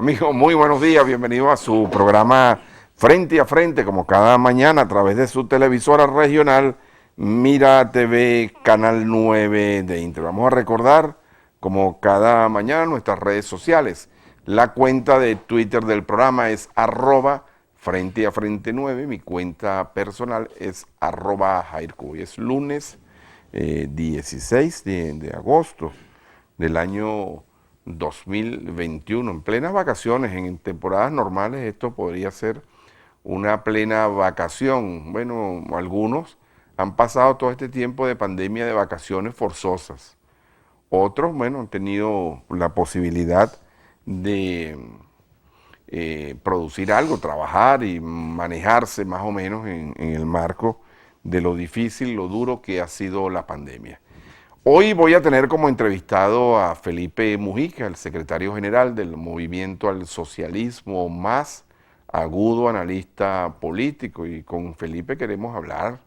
Amigos, muy buenos días, bienvenidos a su programa Frente a Frente, como cada mañana a través de su televisora regional Mira TV, Canal 9 de Inter. Vamos a recordar, como cada mañana, nuestras redes sociales. La cuenta de Twitter del programa es @Frente a Frente 9, mi cuenta personal es @Jairco. Hoy es lunes 16 de agosto del año 2021, en plenas vacaciones, en temporadas normales esto podría ser una plena vacación. Bueno, algunos han pasado todo este tiempo de pandemia de vacaciones forzosas. Otros, bueno, han tenido la posibilidad de producir algo, trabajar y manejarse más o menos en el marco de lo difícil, lo duro que ha sido la pandemia. Hoy voy a tener como entrevistado a Felipe Mujica, el secretario general del Movimiento al Socialismo Más, agudo analista político, y con Felipe queremos hablar,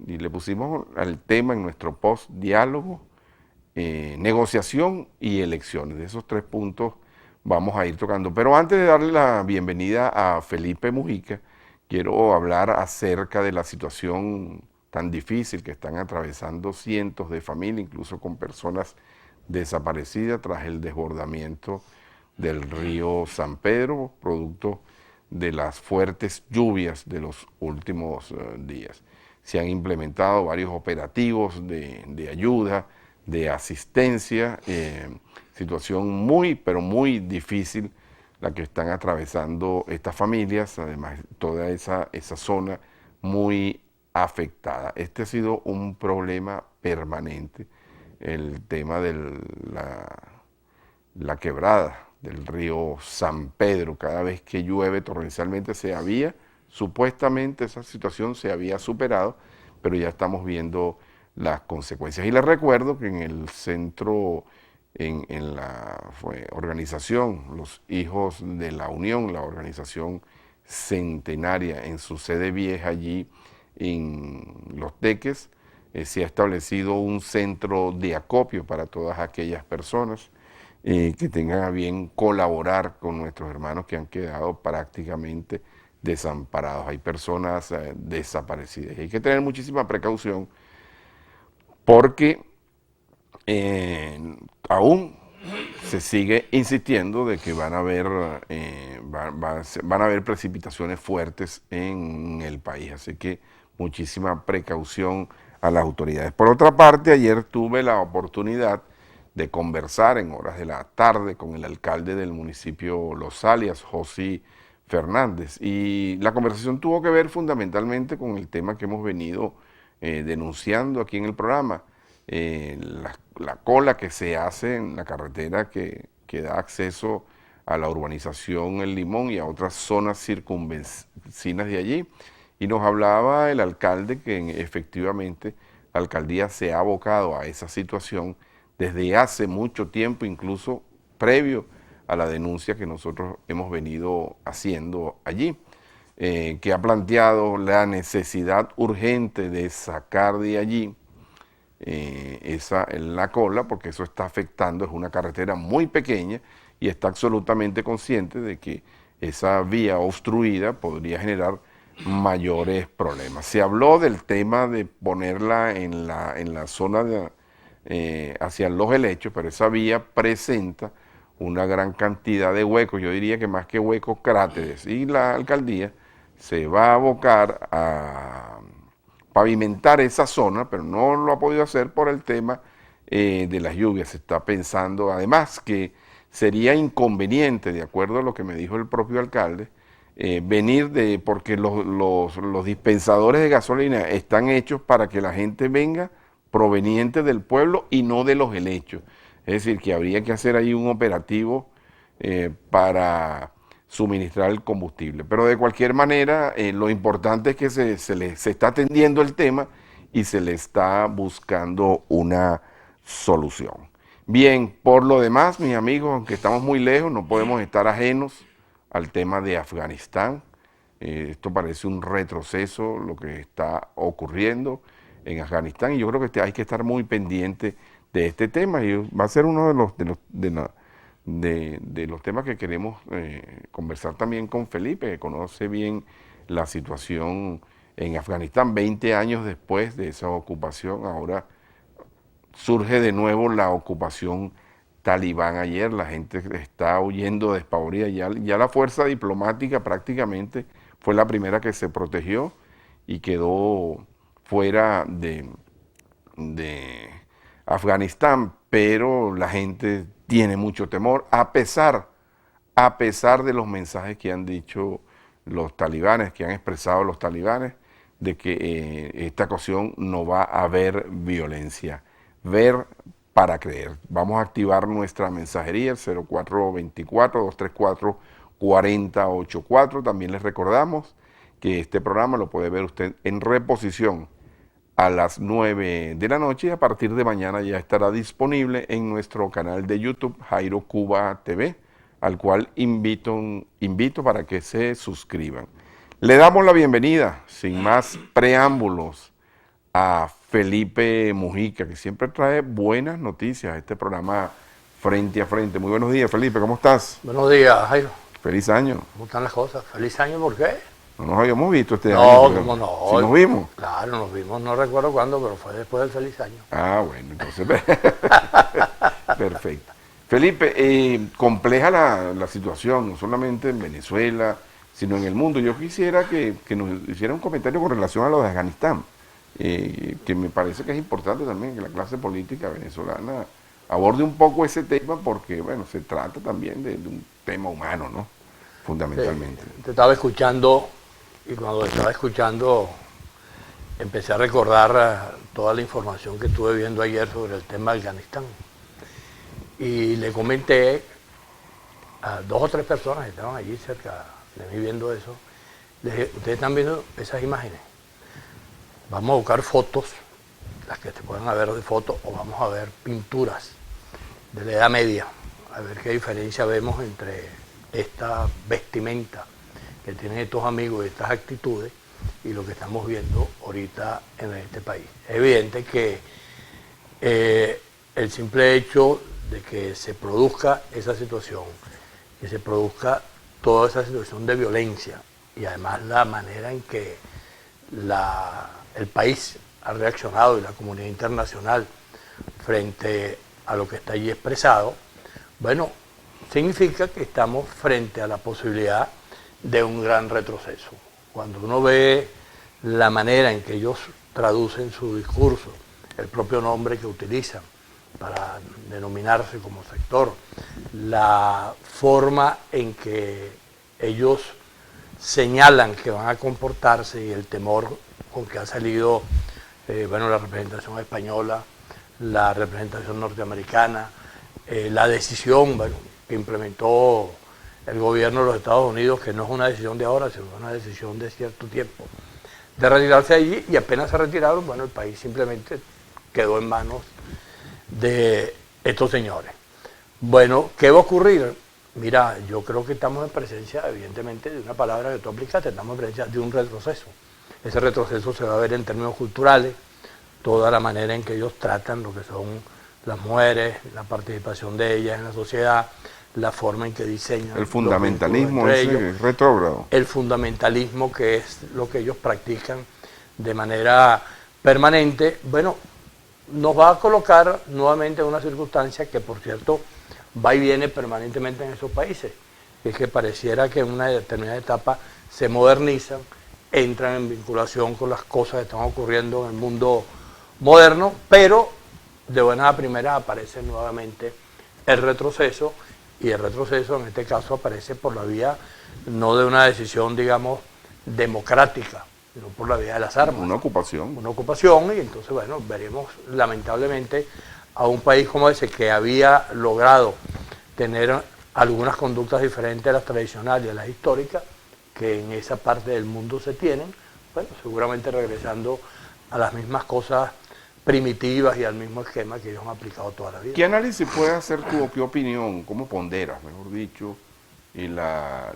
y le pusimos al tema en nuestro post diálogo, negociación y elecciones. De esos tres puntos vamos a ir tocando. Pero antes de darle la bienvenida a Felipe Mujica, quiero hablar acerca de la situación tan difícil que están atravesando cientos de familias, incluso con personas desaparecidas tras el desbordamiento del río San Pedro, producto de las fuertes lluvias de los últimos días. Se han implementado varios operativos de ayuda, de asistencia, situación muy, pero muy difícil la que están atravesando estas familias, además toda esa zona muy afectada. Este ha sido un problema permanente, el tema de la quebrada del río San Pedro. Cada vez que llueve torrencialmente supuestamente esa situación se había superado, pero ya estamos viendo las consecuencias. Y les recuerdo que en el centro, en la organización Los Hijos de la Unión, la organización centenaria en su sede vieja allí en Los Teques, se ha establecido un centro de acopio para todas aquellas personas que tengan a bien colaborar con nuestros hermanos que han quedado prácticamente desamparados. Hay personas desaparecidas. Y hay que tener muchísima precaución porque aún se sigue insistiendo de que van a haber precipitaciones fuertes en el país. Así que muchísima precaución a las autoridades. Por otra parte, ayer tuve la oportunidad de conversar en horas de la tarde con el alcalde del municipio Los Alias, José Fernández, y la conversación tuvo que ver fundamentalmente con el tema que hemos venido denunciando aquí en el programa, la cola que se hace en la carretera que da acceso a la urbanización El Limón y a otras zonas circunvecinas de allí. Y nos hablaba el alcalde que efectivamente la alcaldía se ha abocado a esa situación desde hace mucho tiempo, incluso previo a la denuncia que nosotros hemos venido haciendo allí, que ha planteado la necesidad urgente de sacar de allí la cola, porque eso está afectando, es una carretera muy pequeña y está absolutamente consciente de que esa vía obstruida podría generar mayores problemas. Se habló del tema de ponerla en la zona hacia los helechos, pero esa vía presenta una gran cantidad de huecos, yo diría que más que huecos, cráteres, y la alcaldía se va a abocar a pavimentar esa zona, pero no lo ha podido hacer por el tema de las lluvias. Se está pensando además que sería inconveniente, de acuerdo a lo que me dijo el propio alcalde, porque los dispensadores de gasolina están hechos para que la gente venga proveniente del pueblo y no de los helechos. Es decir, que habría que hacer ahí un operativo para suministrar el combustible. Pero de cualquier manera, lo importante es que se está atendiendo el tema y se le está buscando una solución. Bien, por lo demás, mis amigos, aunque estamos muy lejos, no podemos estar ajenos al tema de Afganistán. Esto parece un retroceso lo que está ocurriendo en Afganistán, y yo creo que hay que estar muy pendiente de este tema, y va a ser uno de los temas que queremos conversar también con Felipe, que conoce bien la situación en Afganistán. 20 años después de esa ocupación, ahora surge de nuevo la ocupación talibán. Ayer la gente está huyendo despavorida, ya la fuerza diplomática prácticamente fue la primera que se protegió y quedó fuera de Afganistán, pero la gente tiene mucho temor, a pesar de los mensajes que han dicho los talibanes, que han expresado los talibanes, de que esta ocasión no va a haber violencia. Ver para creer. Vamos a activar nuestra mensajería, el 0424-234-4084. También les recordamos que este programa lo puede ver usted en reposición a las 9 de la noche y a partir de mañana ya estará disponible en nuestro canal de YouTube, Jairo Cuba TV, al cual invito para que se suscriban. Le damos la bienvenida, sin más preámbulos, a Felipe Mujica, que siempre trae buenas noticias a este programa Frente a Frente. Muy buenos días, Felipe, ¿cómo estás? Buenos días, Jairo. Feliz año. ¿Cómo están las cosas? ¿Feliz año por qué? No nos habíamos visto este año. No, ¿cómo no? ¿Sí nos vimos? Claro, nos vimos, no recuerdo cuándo, pero fue después del feliz año. Ah, bueno, entonces, perfecto. Felipe, compleja la situación, no solamente en Venezuela, sino en el mundo. Yo quisiera que nos hiciera un comentario con relación a lo de Afganistán, que me parece que es importante también que la clase política venezolana aborde un poco ese tema, porque, bueno, se trata también de un tema humano, ¿no? Fundamentalmente. Te estaba escuchando, y cuando estaba escuchando, empecé a recordar toda la información que estuve viendo ayer sobre el tema de Afganistán. Y le comenté a 2 o 3 personas que estaban allí cerca de mí viendo eso, les dije, ustedes están viendo esas imágenes, vamos a buscar fotos, las que te puedan ver de fotos, o vamos a ver pinturas de la Edad Media, a ver qué diferencia vemos entre esta vestimenta que tienen estos amigos y estas actitudes y lo que estamos viendo ahorita en este país. Es evidente que el simple hecho de que se produzca esa situación, que se produzca toda esa situación de violencia y además la manera en que el país ha reaccionado y la comunidad internacional frente a lo que está allí expresado, bueno, significa que estamos frente a la posibilidad de un gran retroceso. Cuando uno ve la manera en que ellos traducen su discurso, el propio nombre que utilizan para denominarse como sector, la forma en que ellos señalan que van a comportarse y el temor con que ha salido la representación española, la representación norteamericana, la decisión que implementó el gobierno de los Estados Unidos, que no es una decisión de ahora, sino una decisión de cierto tiempo, de retirarse allí, y apenas se retiraron, bueno, el país simplemente quedó en manos de estos señores. Bueno, ¿qué va a ocurrir? Mira, yo creo que estamos en presencia, evidentemente, de una palabra que tú aplicaste, estamos en presencia de un retroceso. Ese retroceso se va a ver en términos culturales, toda la manera en que ellos tratan lo que son las mujeres, la participación de ellas en la sociedad, la forma en que diseñan. El fundamentalismo es retrógrado. El fundamentalismo, que es lo que ellos practican de manera permanente, bueno, nos va a colocar nuevamente en una circunstancia que, por cierto, va y viene permanentemente en esos países. Es que pareciera que en una determinada etapa se modernizan, entran en vinculación con las cosas que están ocurriendo en el mundo moderno, pero de buenas a primeras aparece nuevamente el retroceso, y el retroceso en este caso aparece por la vía no de una decisión, digamos, democrática, sino por la vía de las armas. Una ocupación. Una ocupación, y entonces, bueno, veremos lamentablemente a un país como ese que había logrado tener algunas conductas diferentes a las tradicionales y a las históricas, que en esa parte del mundo se tienen, bueno, seguramente regresando a las mismas cosas primitivas y al mismo esquema que ellos han aplicado toda la vida. ¿Qué análisis puedes hacer tú o qué opinión, cómo ponderas, mejor dicho, y la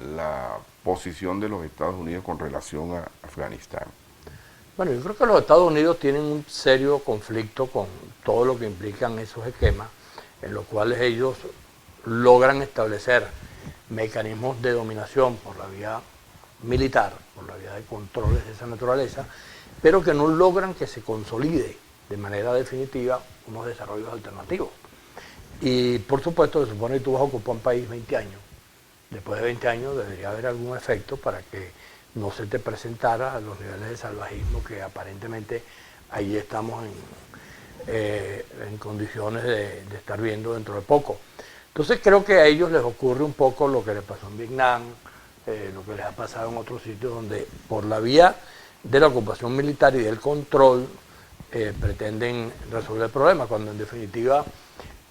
posición de los Estados Unidos con relación a Afganistán? Bueno, yo creo que los Estados Unidos tienen un serio conflicto con todo lo que implican esos esquemas, en los cuales ellos logran establecer mecanismos de dominación por la vía militar, por la vía de controles de esa naturaleza, pero que no logran que se consolide de manera definitiva unos desarrollos alternativos. Y por supuesto, se supone que tú vas a ocupar un país 20 años. Después de 20 años debería haber algún efecto para que no se te presentara a los niveles de salvajismo que aparentemente allí estamos en condiciones de estar viendo dentro de poco. Entonces creo que a ellos les ocurre un poco lo que les pasó en Vietnam, lo que les ha pasado en otros sitios donde por la vía de la ocupación militar y del control pretenden resolver el problema, cuando en definitiva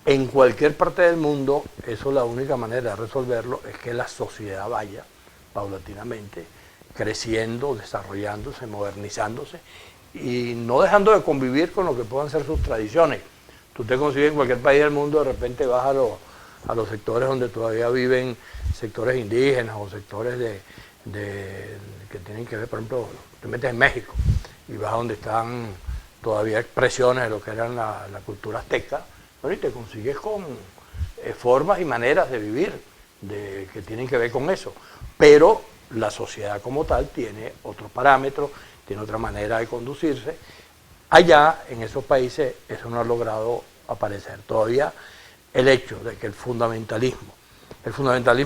en cualquier parte del mundo eso la única manera de resolverlo es que la sociedad vaya paulatinamente creciendo, desarrollándose, modernizándose y no dejando de convivir con lo que puedan ser sus tradiciones. Tú te consigues en cualquier país del mundo, de repente vas a los sectores donde todavía viven sectores indígenas o sectores que tienen que ver, por ejemplo, te metes en México y vas a donde están todavía expresiones de lo que eran la cultura azteca, bueno, y te consigues con formas y maneras de vivir que tienen que ver con eso. Pero la sociedad como tal tiene otros parámetros, tiene otra manera de conducirse. Allá, en esos países, eso no ha logrado aparecer. Todavía el hecho de que el fundamentalismo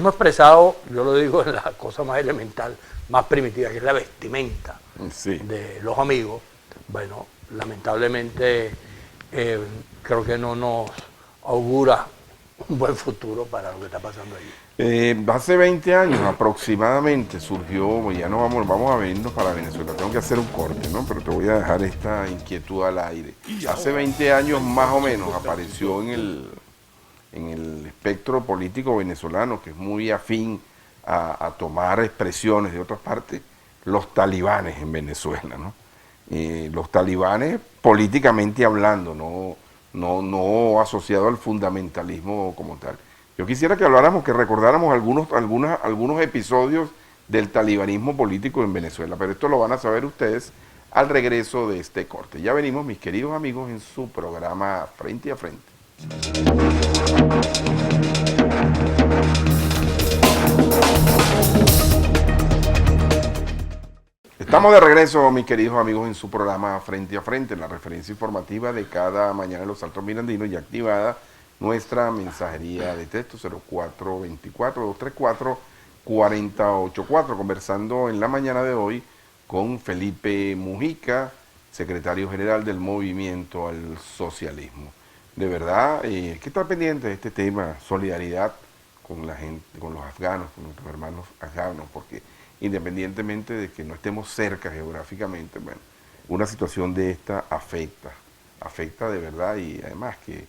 expresado, yo lo digo en la cosa más elemental, más primitiva, que es la vestimenta de los amigos, bueno, lamentablemente creo que no nos augura un buen futuro para lo que está pasando allí. Hace 20 años aproximadamente surgió, ya no vamos a venirnos para Venezuela, tengo que hacer un corte, ¿no? Pero te voy a dejar esta inquietud al aire. Hace 20 años más o menos apareció en el espectro político venezolano, que es muy afín a tomar expresiones de otras partes, los talibanes en Venezuela, ¿no? Los talibanes políticamente hablando, no asociado al fundamentalismo como tal. Yo quisiera que habláramos, que recordáramos algunos episodios del talibanismo político en Venezuela, pero esto lo van a saber ustedes al regreso de este corte. Ya venimos, mis queridos amigos, en su programa Frente a Frente. Estamos de regreso, mis queridos amigos, en su programa Frente a Frente, la referencia informativa de cada mañana en los Altos Mirandinos, y activada nuestra mensajería de texto 0424-234-4084, conversando en la mañana de hoy con Felipe Mujica, secretario general del Movimiento al Socialismo. De verdad, hay que estar pendiente de este tema, solidaridad con la gente, con los afganos, con nuestros hermanos afganos, porque independientemente de que no estemos cerca geográficamente, bueno, una situación de esta afecta de verdad, y además que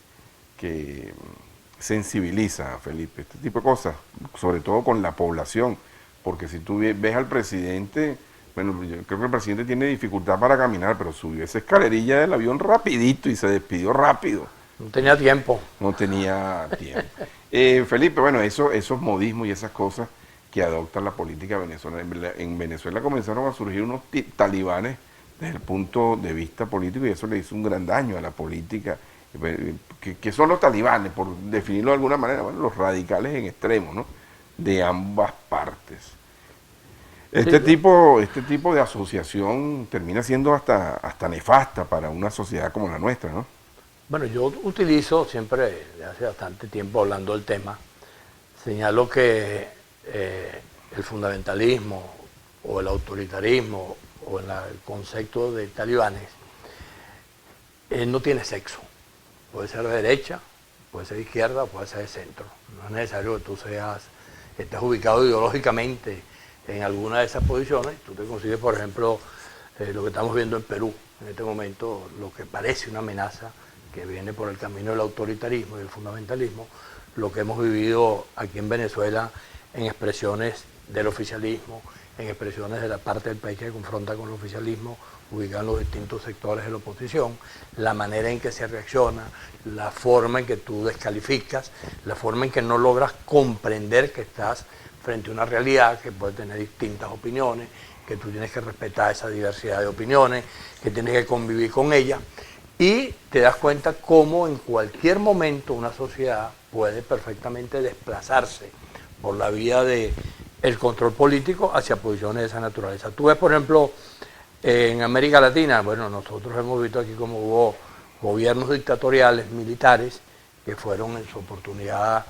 sensibiliza, Felipe, este tipo de cosas, sobre todo con la población, porque si tú ves al presidente, bueno, yo creo que el presidente tiene dificultad para caminar, pero subió esa escalerilla del avión rapidito y se despidió rápido. No tenía tiempo. No tenía tiempo. Felipe, bueno, esos modismos y esas cosas que adopta la política venezolana. En Venezuela comenzaron a surgir unos talibanes desde el punto de vista político, y eso le hizo un gran daño a la política. ¿Qué son los talibanes? Por definirlo de alguna manera, bueno, los radicales en extremo, ¿no? De ambas partes. Este tipo de asociación termina siendo hasta nefasta para una sociedad como la nuestra, ¿no? Bueno, yo utilizo siempre, desde hace bastante tiempo hablando del tema, señalo que el fundamentalismo o el autoritarismo o el concepto de talibanes no tiene sexo. Puede ser de derecha, puede ser de izquierda, puede ser de centro. No es necesario que tú estés ubicado ideológicamente en alguna de esas posiciones. Tú te consigues, por ejemplo, lo que estamos viendo en Perú en este momento, lo que parece una amenaza que viene por el camino del autoritarismo y del fundamentalismo, lo que hemos vivido aquí en Venezuela en expresiones del oficialismo, en expresiones de la parte del país que confronta con el oficialismo, ubicado en los distintos sectores de la oposición, la manera en que se reacciona, la forma en que tú descalificas, la forma en que no logras comprender que estás frente a una realidad que puede tener distintas opiniones, que tú tienes que respetar esa diversidad de opiniones, que tienes que convivir con ella, y te das cuenta cómo en cualquier momento una sociedad puede perfectamente desplazarse por la vía de el control político hacia posiciones de esa naturaleza. Tú ves, por ejemplo, en América Latina, bueno, nosotros hemos visto aquí cómo hubo gobiernos dictatoriales, militares, que fueron en su oportunidad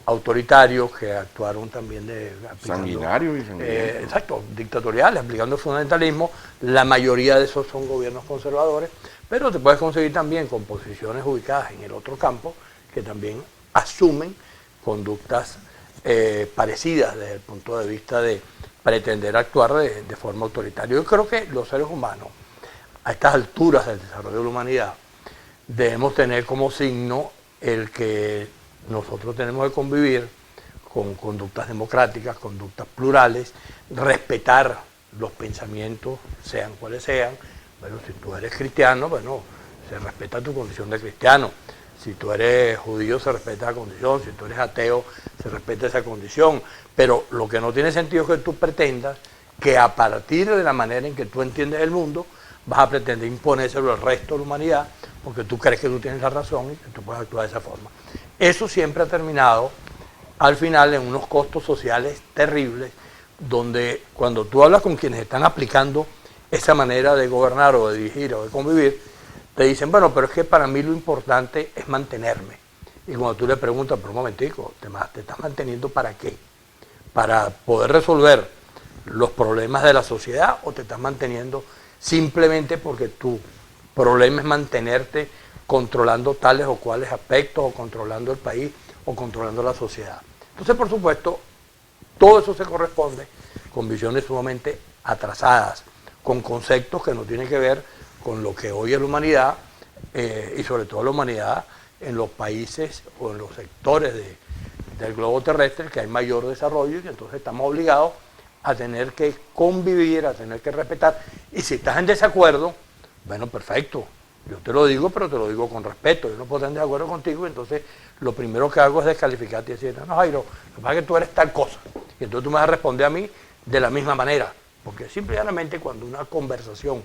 autoritarios, que actuaron también sanguinarios y sanguinarios. Exacto, dictatoriales, aplicando el fundamentalismo. La mayoría de esos son gobiernos conservadores, pero te puedes conseguir también con posiciones ubicadas en el otro campo, que también asumen conductas parecidas desde el punto de vista de pretender actuar de forma autoritaria. Yo creo que los seres humanos, a estas alturas del desarrollo de la humanidad, debemos tener como signo el que nosotros tenemos que convivir con conductas democráticas, conductas plurales, respetar los pensamientos, sean cuales sean. Bueno, si tú eres cristiano, bueno, se respeta tu condición de cristiano. Si tú eres judío, se respeta la condición. Si tú eres ateo, se respeta esa condición. Pero lo que no tiene sentido es que tú pretendas que a partir de la manera en que tú entiendes el mundo, vas a pretender imponérselo al resto de la humanidad, porque tú crees que tú tienes la razón y que tú puedes actuar de esa forma. Eso siempre ha terminado al final en unos costos sociales terribles, donde cuando tú hablas con quienes están aplicando esa manera de gobernar o de dirigir o de convivir, te dicen, bueno, pero es que para mí lo importante es mantenerme. Y cuando tú le preguntas, pero un momentico, ¿te estás manteniendo para qué? ¿Para poder resolver los problemas de la sociedad o te estás manteniendo simplemente porque tu problema es mantenerte controlando tales o cuales aspectos, o controlando el país, o controlando la sociedad? Entonces, por supuesto, todo eso se corresponde con visiones sumamente atrasadas, con conceptos que no tienen que ver con lo que hoy es la humanidad, y sobre todo la humanidad en los países o en los sectores del globo terrestre que hay mayor desarrollo, y que entonces estamos obligados a tener que convivir, a tener que respetar. Y si estás en desacuerdo, bueno, perfecto, yo te lo digo, pero te lo digo con respeto. Yo no puedo estar en desacuerdo contigo, y entonces lo primero que hago es descalificarte y decir, no, Jairo, lo que pasa es que tú eres tal cosa. Y entonces tú me vas a responder a mí de la misma manera. Porque simplemente cuando una conversación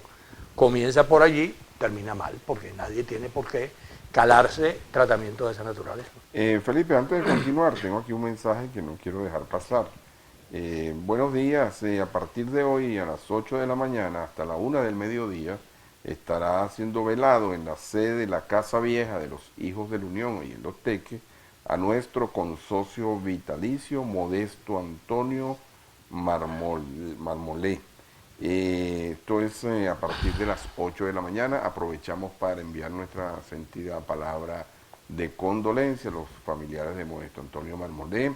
comienza por allí, termina mal, porque nadie tiene por qué calarse tratamiento de esa naturaleza. Felipe, antes de continuar, tengo aquí un mensaje que no quiero dejar pasar. Buenos días, a partir de hoy a las 8 de la mañana hasta la 1 del mediodía estará siendo velado en la sede de la Casa Vieja de los Hijos de la Unión y en Los Teques a nuestro consocio vitalicio Modesto Antonio Marmolé. Esto es a partir de las 8 de la mañana. Aprovechamos para enviar nuestra sentida palabra de condolencia a los familiares de Modesto Antonio Marmolé,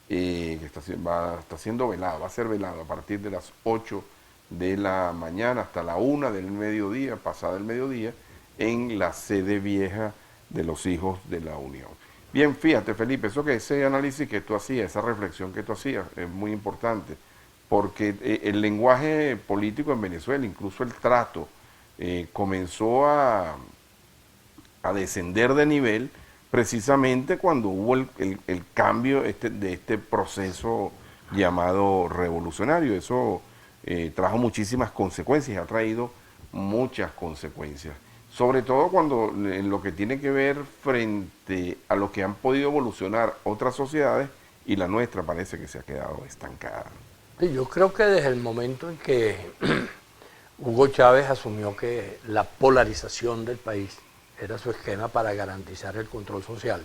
que está siendo velado, va a ser velado a partir de las 8 de la mañana hasta la 1 del mediodía, pasada el mediodía, en la sede vieja de los Hijos de la Unión. Bien, fíjate, Felipe, ese análisis que tú hacías, esa reflexión que tú hacías, es muy importante, porque el lenguaje político en Venezuela, incluso el trato, comenzó a descender de nivel precisamente cuando hubo el cambio de este proceso llamado revolucionario. Eso trajo muchísimas consecuencias, ha traído muchas consecuencias, sobre todo cuando en lo que tiene que ver frente a lo que han podido evolucionar otras sociedades, y la nuestra parece que se ha quedado estancada. Sí, yo creo que desde el momento en que Hugo Chávez asumió que la polarización del país era su esquema para garantizar el control social,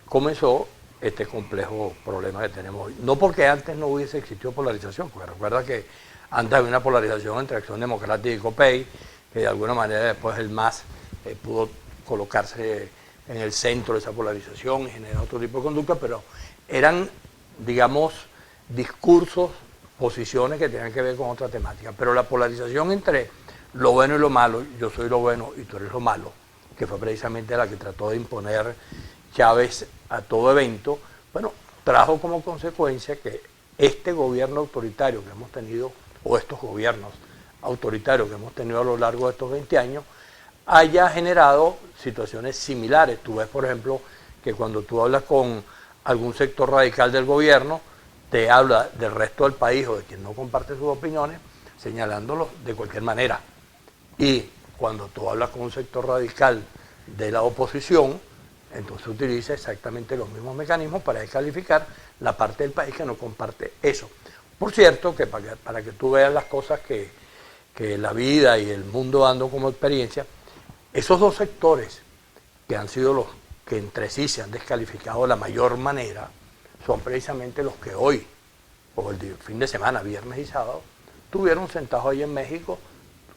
comenzó este complejo problema que tenemos hoy. No porque antes no hubiese existido polarización, porque recuerda que antes había una polarización entre Acción Democrática y COPEI, que de alguna manera después el MAS pudo colocarse en el centro de esa polarización y generar otro tipo de conducta, pero eran, digamos, discursos, posiciones que tenían que ver con otra temática. Pero la polarización entre lo bueno y lo malo, yo soy lo bueno y tú eres lo malo, que fue precisamente la que trató de imponer Chávez a todo evento, bueno, trajo como consecuencia que este gobierno autoritario que hemos tenido, o estos gobiernos autoritarios que hemos tenido a lo largo de estos 20 años, haya generado situaciones similares. Tú ves, por ejemplo, que cuando tú hablas con algún sector radical del gobierno, te habla del resto del país o de quien no comparte sus opiniones, señalándolo de cualquier manera. Y cuando tú hablas con un sector radical de la oposición, entonces utiliza exactamente los mismos mecanismos para descalificar la parte del país que no comparte eso. Por cierto, que para que tú veas las cosas que la vida y el mundo dando como experiencia, esos dos sectores que han sido los que entre sí se han descalificado de la mayor manera, son precisamente los que hoy, o el fin de semana, viernes y sábado, estuvieron sentados ahí en México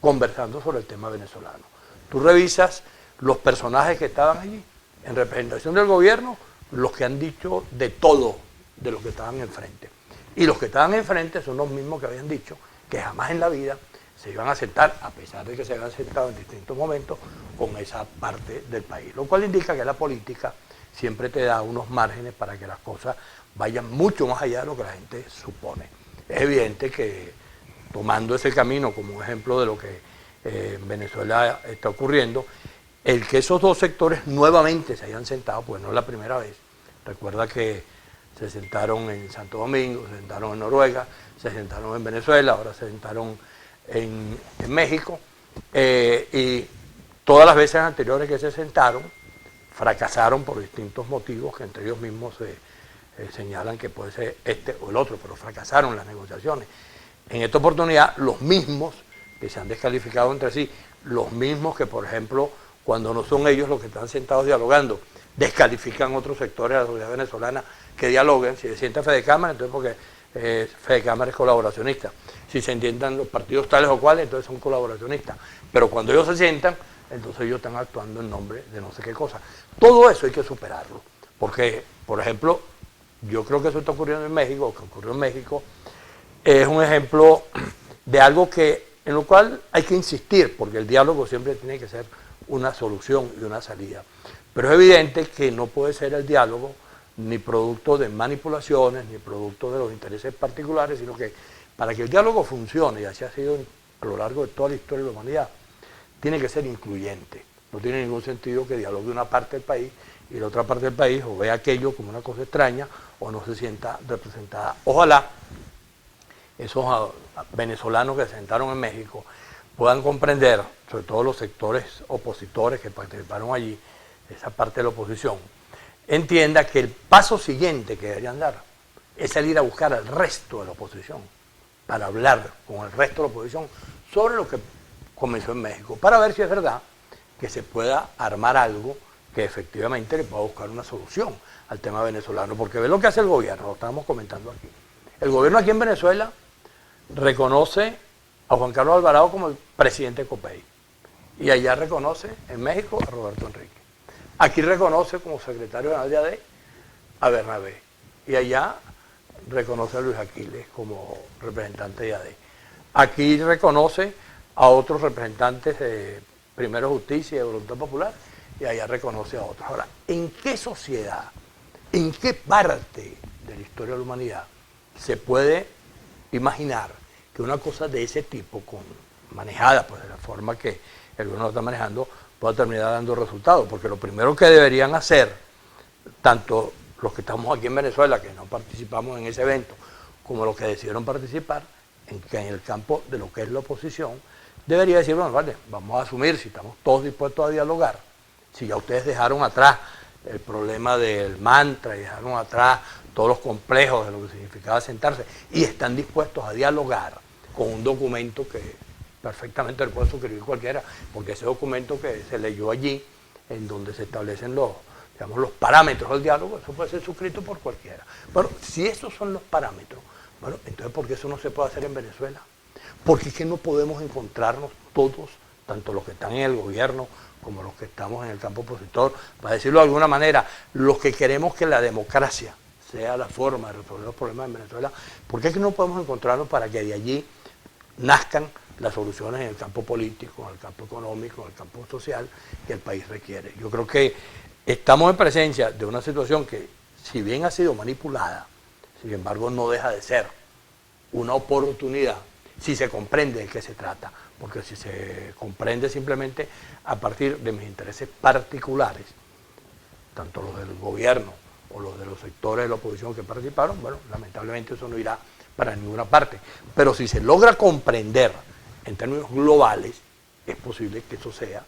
conversando sobre el tema venezolano. Tú revisas los personajes que estaban allí, en representación del gobierno, los que han dicho de todo de los que estaban enfrente. Y los que estaban enfrente son los mismos que habían dicho que jamás en la vida se iban a sentar, a pesar de que se habían sentado en distintos momentos, con esa parte del país. Lo cual indica que la política siempre te da unos márgenes para que las cosas vayan mucho más allá de lo que la gente supone. Es evidente que tomando ese camino como un ejemplo de lo que en Venezuela está ocurriendo, el que esos dos sectores nuevamente se hayan sentado, pues no es la primera vez. Recuerda que se sentaron en Santo Domingo, se sentaron en Noruega, se sentaron en Venezuela, ahora se sentaron en México, y todas las veces anteriores que se sentaron fracasaron por distintos motivos que entre ellos mismos señalan que puede ser este o el otro, pero fracasaron las negociaciones. En esta oportunidad, los mismos que se han descalificado entre sí, los mismos que, por ejemplo, cuando no son ellos los que están sentados dialogando, descalifican otros sectores de la sociedad venezolana que dialoguen. Si se sienta Fede Cámara, entonces porque Fede Cámara es colaboracionista. Si se entiendan los partidos tales o cuales, entonces son colaboracionistas. Pero cuando ellos se sientan, entonces ellos están actuando en nombre de no sé qué cosa. Todo eso hay que superarlo. Porque, por ejemplo, yo creo que eso está ocurriendo en México, que ocurrió en México, es un ejemplo de algo en lo cual hay que insistir, porque el diálogo siempre tiene que ser una solución y una salida. Pero es evidente que no puede ser el diálogo ni producto de manipulaciones, ni producto de los intereses particulares, sino que para que el diálogo funcione, y así ha sido a lo largo de toda la historia de la humanidad, tiene que ser incluyente. No tiene ningún sentido que dialogue una parte del país y la otra parte del país o vea aquello como una cosa extraña o no se sienta representada. Ojalá esos venezolanos que se sentaron en México puedan comprender, sobre todo los sectores opositores que participaron allí, esa parte de la oposición, entienda que el paso siguiente que deberían dar es salir a buscar al resto de la oposición, para hablar con el resto de la oposición sobre lo que comenzó en México, para ver si es verdad que se pueda armar algo que efectivamente le pueda buscar una solución al tema venezolano, porque ve lo que hace el gobierno, lo estábamos comentando aquí. El gobierno aquí en Venezuela reconoce a Juan Carlos Alvarado como el presidente de COPEI, y allá reconoce en México a Roberto Enrique. Aquí reconoce como secretario general de AD a Bernabé, y allá reconoce a Luis Aquiles como representante de AD. Aquí reconoce a otros representantes de Primero Justicia y de Voluntad Popular, y allá reconoce a otros. Ahora, ¿en qué sociedad, en qué parte de la historia de la humanidad se puede imaginar que una cosa de ese tipo, manejada pues, de la forma que el gobierno está manejando, pueda terminar dando resultados? Porque lo primero que deberían hacer, tanto los que estamos aquí en Venezuela, que no participamos en ese evento, como los que decidieron participar, en el campo de lo que es la oposición, debería decir, bueno, vale, vamos a asumir si estamos todos dispuestos a dialogar, si ya ustedes dejaron atrás el problema del mantra y dejaron atrás todos los complejos de lo que significaba sentarse y están dispuestos a dialogar con un documento que perfectamente lo puede suscribir cualquiera, porque ese documento que se leyó allí, en donde se establecen los parámetros del diálogo, eso puede ser suscrito por cualquiera. Bueno, si esos son los parámetros, bueno, entonces ¿por qué eso no se puede hacer en Venezuela? Porque es que no podemos encontrarnos todos, tanto los que están en el gobierno como los que estamos en el campo opositor, para decirlo de alguna manera, los que queremos que la democracia sea la forma de resolver los problemas en Venezuela, ¿por qué es que no podemos encontrarnos para que de allí nazcan las soluciones en el campo político, en el campo económico, en el campo social que el país requiere? Yo creo que estamos en presencia de una situación que, si bien ha sido manipulada, sin embargo no deja de ser una oportunidad si se comprende de qué se trata, porque si se comprende simplemente a partir de mis intereses particulares, tanto los del gobierno o los de los sectores de la oposición que participaron, bueno, lamentablemente eso no irá para ninguna parte. Pero si se logra comprender en términos globales, es posible que eso sea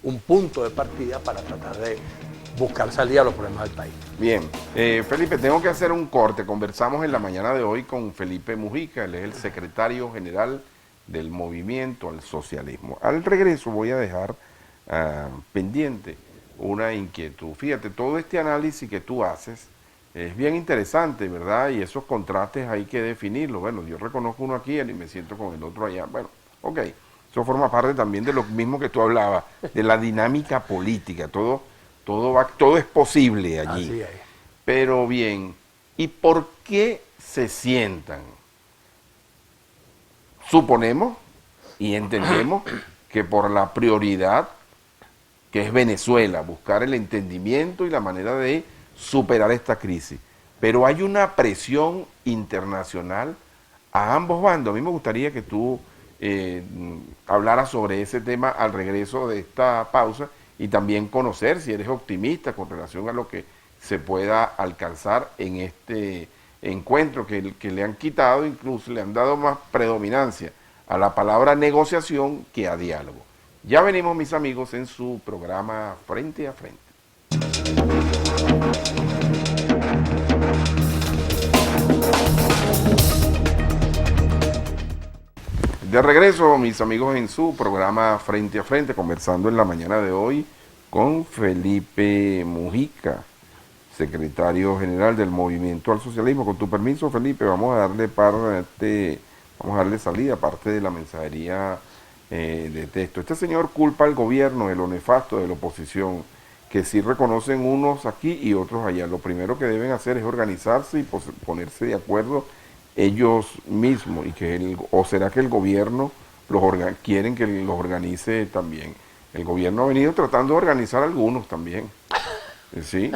un punto de partida para tratar de buscar salida a los problemas del país. Bien, Felipe, tengo que hacer un corte. Conversamos en la mañana de hoy con Felipe Mujica, él es el secretario general del Movimiento al Socialismo. Al regreso voy a dejar pendiente una inquietud. Fíjate, todo este análisis que tú haces es bien interesante, ¿verdad? Y esos contrastes hay que definirlos. Bueno, yo reconozco uno aquí y me siento con el otro allá. Bueno, ok, eso forma parte también de lo mismo que tú hablabas, de la dinámica política. Todo es posible allí. Así es. Pero bien, ¿y por qué se sientan? Suponemos y entendemos que por la prioridad que es Venezuela, buscar el entendimiento y la manera de superar esta crisis. Pero hay una presión internacional a ambos bandos. A mí me gustaría que tú hablaras sobre ese tema al regreso de esta pausa y también conocer si eres optimista con relación a lo que se pueda alcanzar en este encuentro que le han quitado, incluso le han dado más predominancia a la palabra negociación que a diálogo. Ya venimos, mis amigos, en su programa Frente a Frente. De regreso, mis amigos, en su programa Frente a Frente, conversando en la mañana de hoy con Felipe Mujica, secretario general del Movimiento al Socialismo. Con tu permiso, Felipe, vamos a darle salida a parte de la mensajería de texto. Este señor culpa al gobierno de lo nefasto de la oposición, que sí reconocen unos aquí y otros allá. Lo primero que deben hacer es organizarse y ponerse de acuerdo ellos mismos, o será que el gobierno quieren que los organice también. El gobierno ha venido tratando de organizar a algunos también, ¿sí?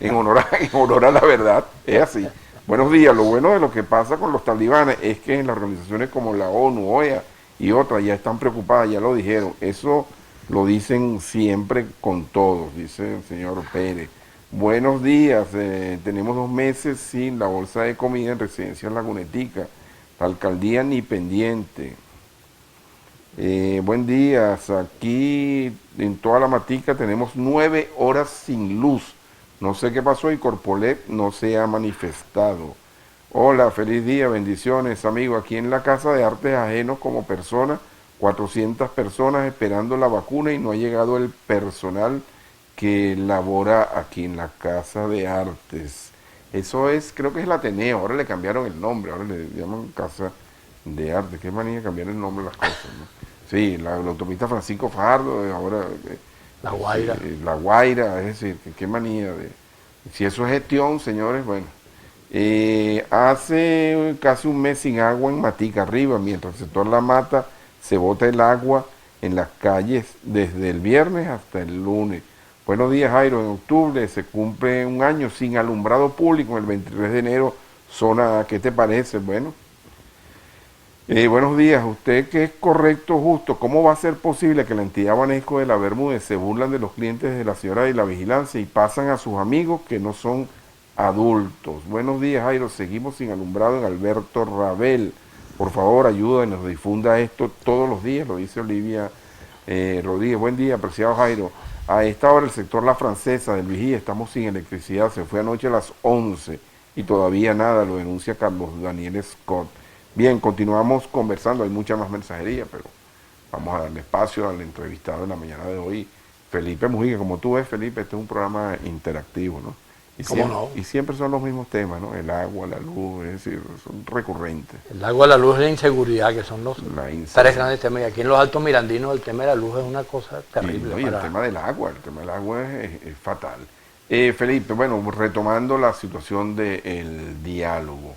en honor a la verdad, es así. Buenos días. Lo bueno de lo que pasa con los talibanes es que en las organizaciones como la ONU, OEA y otras ya están preocupadas, ya lo dijeron. Eso lo dicen siempre con todos, dice el señor Pérez. Buenos días, tenemos 2 meses sin la bolsa de comida en Residencia Lagunetica, la alcaldía ni pendiente. Buen día, aquí en toda la Matica tenemos 9 horas sin luz. No sé qué pasó y Corpolet no se ha manifestado. Hola, feliz día, bendiciones, amigo. Aquí en la Casa de Artes Ajenos como persona, 400 personas esperando la vacuna y no ha llegado el personal que labora aquí en la Casa de Artes. Eso es, creo que es el Ateneo, ahora le cambiaron el nombre, ahora le llaman Casa de Artes. Qué manía cambiar el nombre de las cosas, ¿no? Sí, la autopista Francisco Fajardo, ahora... La Guaira. La Guaira, es decir, qué manía de... Si eso es gestión, señores, bueno. Hace casi 1 mes sin agua en Matica arriba, mientras el sector La Mata se bota el agua en las calles desde el viernes hasta el lunes. Buenos días, Jairo. En octubre se cumple 1 año sin alumbrado público, el 23 de enero, zona A. ¿Qué te parece? Bueno, buenos días. ¿Usted qué es correcto, justo? ¿Cómo va a ser posible que la entidad Banesco de la Bermúdez se burlan de los clientes de la señora de la vigilancia y pasan a sus amigos que no son adultos? Buenos días, Jairo. Seguimos sin alumbrado en Alberto Rabel. Por favor, ayúdenos, difunda esto todos los días, lo dice Olivia Rodríguez. Buen día, apreciado Jairo. A esta hora el sector La Francesa del Vigía, estamos sin electricidad, se fue anoche a las 11 y todavía nada, lo denuncia Carlos Daniel Scott. Bien, continuamos conversando, hay mucha más mensajería, pero vamos a darle espacio al entrevistado en la mañana de hoy, Felipe Mujica. Como tú ves, Felipe, este es un programa interactivo, ¿no? Y siempre son los mismos temas, ¿no? El agua, la luz, es decir, son recurrentes. El agua, la luz y la inseguridad, que son los 3 grandes temas. Y aquí en los Altos Mirandinos el tema de la luz es una cosa terrible. Y el tema del agua, es fatal. Felipe, bueno, retomando la situación del diálogo,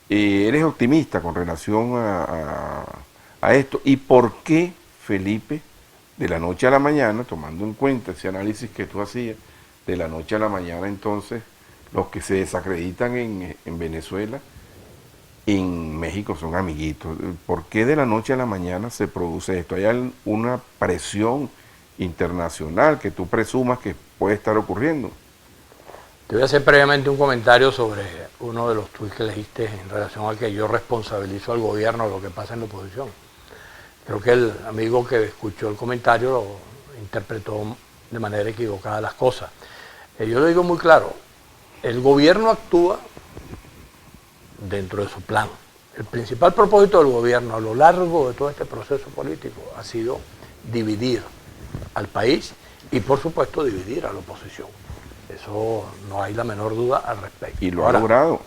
¿eres optimista con relación a esto? ¿Y por qué, Felipe, de la noche a la mañana, tomando en cuenta ese análisis que tú hacías, de la noche a la mañana entonces los que se desacreditan en Venezuela, en México son amiguitos? ¿Por qué de la noche a la mañana se produce esto? ¿Hay una presión internacional que tú presumas que puede estar ocurriendo? Te voy a hacer previamente un comentario sobre uno de los tuits que leíste en relación a que yo responsabilizo al gobierno de lo que pasa en la oposición. Creo que el amigo que escuchó el comentario interpretó de manera equivocada las cosas. Yo lo digo muy claro, el gobierno actúa dentro de su plan. El principal propósito del gobierno a lo largo de todo este proceso político ha sido dividir al país y por supuesto dividir a la oposición. Eso no hay la menor duda al respecto. Y lo ha logrado.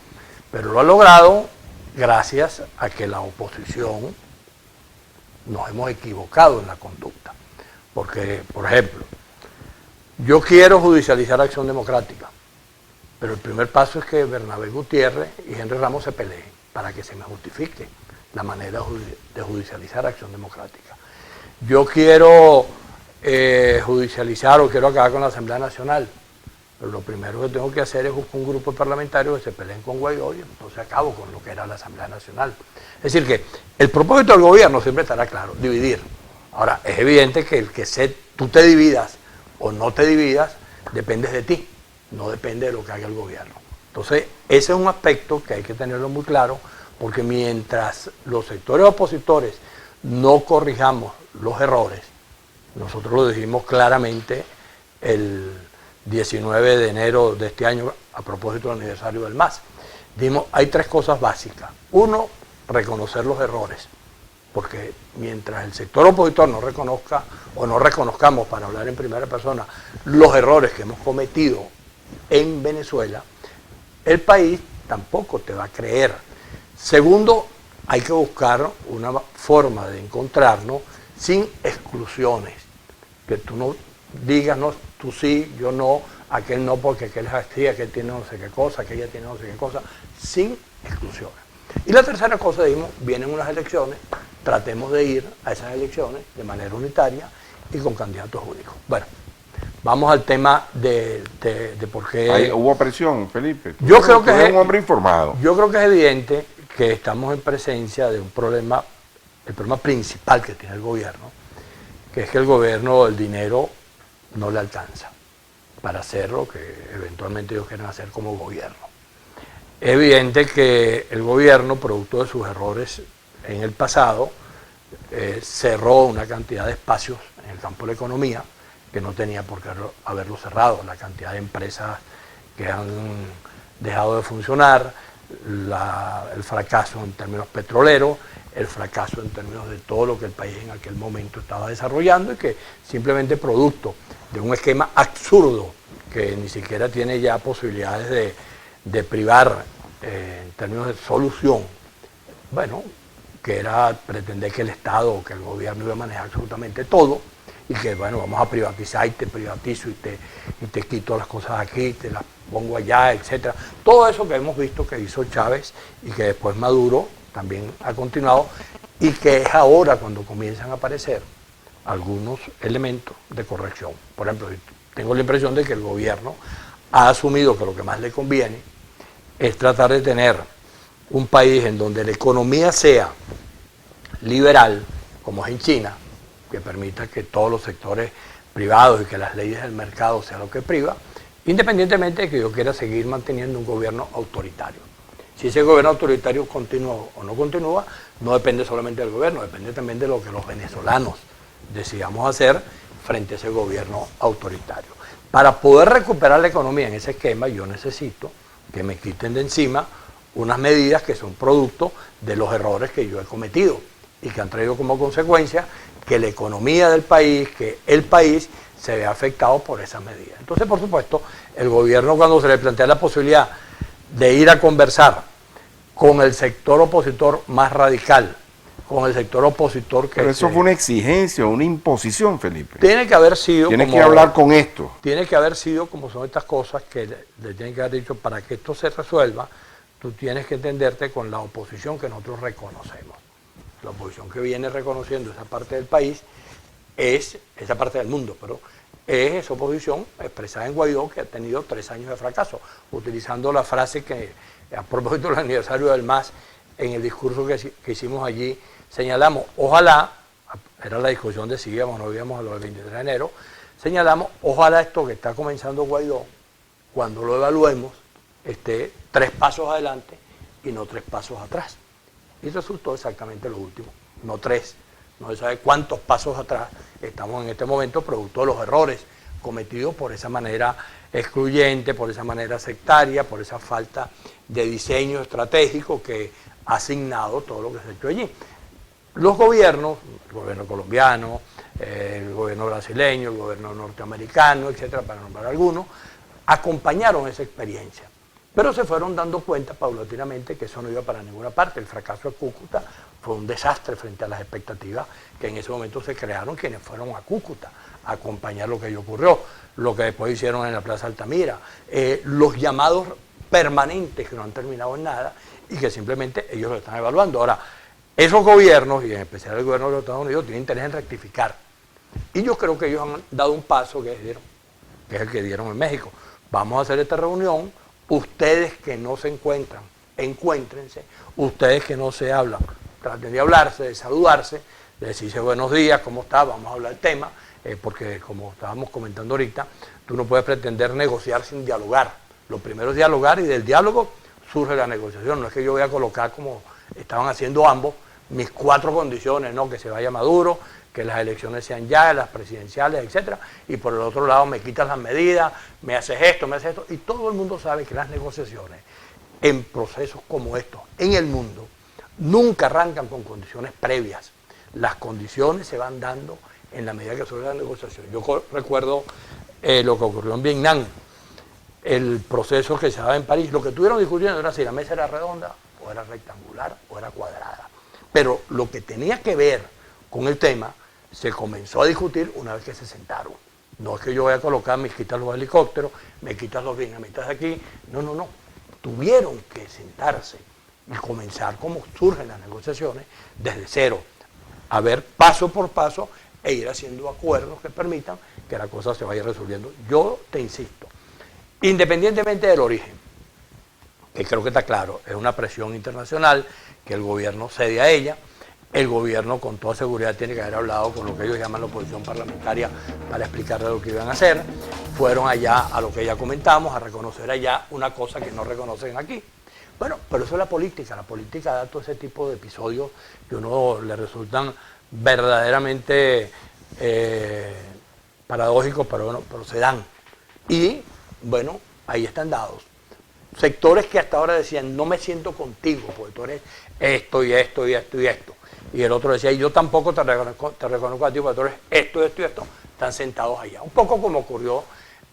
Pero lo ha logrado gracias a que la oposición nos hemos equivocado en la conducta. Porque, por ejemplo, yo quiero judicializar Acción Democrática, pero el primer paso es que Bernabé Gutiérrez y Henry Ramos se peleen para que se me justifique la manera de judicializar Acción Democrática. Yo quiero judicializar o quiero acabar con la Asamblea Nacional, pero lo primero que tengo que hacer es buscar un grupo de parlamentarios que se peleen con Guaidó y entonces acabo con lo que era la Asamblea Nacional. Es decir que el propósito del gobierno siempre estará claro, dividir. Ahora, es evidente que el que tú te dividas o no te dividas, depende de ti, no depende de lo que haga el gobierno. Entonces, ese es un aspecto que hay que tenerlo muy claro, porque mientras los sectores opositores no corrijamos los errores, nosotros lo dijimos claramente el 19 de enero de este año, a propósito del aniversario del MAS, dijimos, hay tres cosas básicas. Uno, reconocer los errores, porque mientras el sector opositor no reconozca o no reconozcamos, para hablar en primera persona, los errores que hemos cometido en Venezuela, el país tampoco te va a creer. Segundo, hay que buscar una forma de encontrarnos sin exclusiones, que tú no digas, no, tú sí, yo no, aquel no porque aquel es así, aquel tiene no sé qué cosa, aquella tiene no sé qué cosa, sin exclusiones. Y la tercera cosa, dijimos, vienen unas elecciones, tratemos de ir a esas elecciones de manera unitaria y con candidatos únicos. Bueno, vamos al tema de por qué... ¿Hubo presión, Felipe? Yo creo que es un hombre informado. Yo creo que es evidente que estamos en presencia de un problema, el problema principal que tiene el gobierno, que es que el gobierno, el dinero no le alcanza para hacer lo que eventualmente ellos quieren hacer como gobierno. Es evidente que el gobierno, producto de sus errores en el pasado, cerró una cantidad de espacios en el campo de la economía que no tenía por qué haberlo cerrado, la cantidad de empresas que han dejado de funcionar, el fracaso en términos petroleros, el fracaso en términos de todo lo que el país en aquel momento estaba desarrollando y que simplemente producto de un esquema absurdo que ni siquiera tiene ya posibilidades de privar en términos de solución, bueno, que era pretender que el Estado o que el gobierno iba a manejar absolutamente todo y que, bueno, vamos a privatizar y te privatizo y te quito las cosas aquí, te las pongo allá, etcétera. Todo eso que hemos visto que hizo Chávez y que después Maduro también ha continuado y que es ahora cuando comienzan a aparecer algunos elementos de corrección. Por ejemplo, tengo la impresión de que el gobierno ha asumido que lo que más le conviene es tratar de tener un país en donde la economía sea liberal, como es en China, que permita que todos los sectores privados y que las leyes del mercado sean lo que priva, independientemente de que yo quiera seguir manteniendo un gobierno autoritario. Si ese gobierno autoritario continúa o no continúa, no depende solamente del gobierno, depende también de lo que los venezolanos decidamos hacer frente a ese gobierno autoritario. Para poder recuperar la economía en ese esquema, yo necesito que me quiten de encima unas medidas que son producto de los errores que yo he cometido y que han traído como consecuencia que la economía del país, que el país se vea afectado por esas medidas. Entonces, por supuesto, el gobierno, cuando se le plantea la posibilidad de ir a conversar con el sector opositor más radical, con el sector opositor que... Pero eso fue una exigencia, una imposición, Felipe. Tiene que haber sido... Tiene que hablar con esto. Tiene que haber sido como son estas cosas que le tienen que haber dicho, para que esto se resuelva, tú tienes que entenderte con la oposición que nosotros reconocemos. La oposición que viene reconociendo esa parte del país es, esa parte del mundo, pero es esa oposición expresada en Guaidó, que ha tenido 3 años de fracaso, utilizando la frase que, a propósito del aniversario del MAS, en el discurso que hicimos allí, señalamos, ojalá, era la discusión de si íbamos o no íbamos a lo del 23 de enero, señalamos, ojalá esto que está comenzando Guaidó, cuando lo evaluemos, esté 3 pasos adelante y no 3 pasos atrás. Y resultó exactamente lo último, no 3, no se sabe cuántos pasos atrás estamos en este momento, producto de los errores cometidos por esa manera excluyente, por esa manera sectaria, por esa falta de diseño estratégico que ha asignado todo lo que se ha hecho allí. Los gobiernos, el gobierno colombiano, el gobierno brasileño, el gobierno norteamericano, etcétera, para nombrar algunos, acompañaron esa experiencia. Pero se fueron dando cuenta paulatinamente que eso no iba para ninguna parte. El fracaso de Cúcuta fue un desastre frente a las expectativas que en ese momento se crearon quienes fueron a Cúcuta a acompañar lo que allí ocurrió, lo que después hicieron en la Plaza Altamira, los llamados permanentes que no han terminado en nada y que simplemente ellos lo están evaluando. Ahora, esos gobiernos, y en especial el gobierno de los Estados Unidos, tienen interés en rectificar. Y yo creo que ellos han dado un paso que es el que dieron en México. Vamos a hacer esta reunión, ustedes que no se encuentran, encuéntrense, ustedes que no se hablan, traten de hablarse, de saludarse, de decirse buenos días, ¿cómo está? Vamos a hablar del tema, porque como estábamos comentando ahorita, tú no puedes pretender negociar sin dialogar. Lo primero es dialogar y del diálogo surge la negociación. No es que yo voy a colocar, como estaban haciendo ambos, mis 4 condiciones, ¿no? Que se vaya Maduro, que las elecciones sean ya, las presidenciales, etcétera, y por el otro lado me quitas las medidas, me haces esto, y todo el mundo sabe que las negociaciones en procesos como estos, en el mundo, nunca arrancan con condiciones previas. Las condiciones se van dando en la medida que surge la negociación. Yo recuerdo lo que ocurrió en Vietnam, el proceso que se daba en París, lo que estuvieron discutiendo era si la mesa era redonda, o era rectangular, o era cuadrada. Pero lo que tenía que ver con el tema se comenzó a discutir una vez que se sentaron. No es que yo voy a colocar, me quitas los helicópteros, me quitas los vietnamitas de aquí. No, no, no. Tuvieron que sentarse y comenzar como surgen las negociaciones desde cero, a ver paso por paso e ir haciendo acuerdos que permitan que la cosa se vaya resolviendo. Yo te insisto, independientemente del origen, que creo que está claro, es una presión internacional que el gobierno cede a ella. El gobierno con toda seguridad tiene que haber hablado con lo que ellos llaman la oposición parlamentaria para explicarle lo que iban a hacer. Fueron allá a lo que ya comentamos, a reconocer allá una cosa que no reconocen aquí. Bueno, pero eso es la política da todo ese tipo de episodios que a uno le resultan verdaderamente paradójicos, pero se dan. Y bueno, ahí están dados. Sectores que hasta ahora decían, no me siento contigo, porque tú eres esto y esto y esto y esto. Y el otro decía, y yo tampoco te reconozco a ti, porque tú eres esto, esto y esto. Están sentados allá. Un poco como ocurrió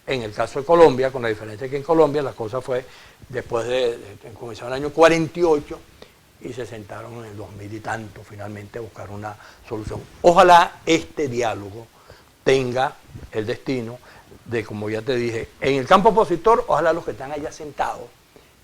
en el caso de Colombia, con la diferencia que en Colombia la cosa fue después comenzó en el año 48 y se sentaron en el 2000 y tanto finalmente a buscar una solución. Ojalá este diálogo tenga el destino de, como ya te dije, en el campo opositor, ojalá los que están allá sentados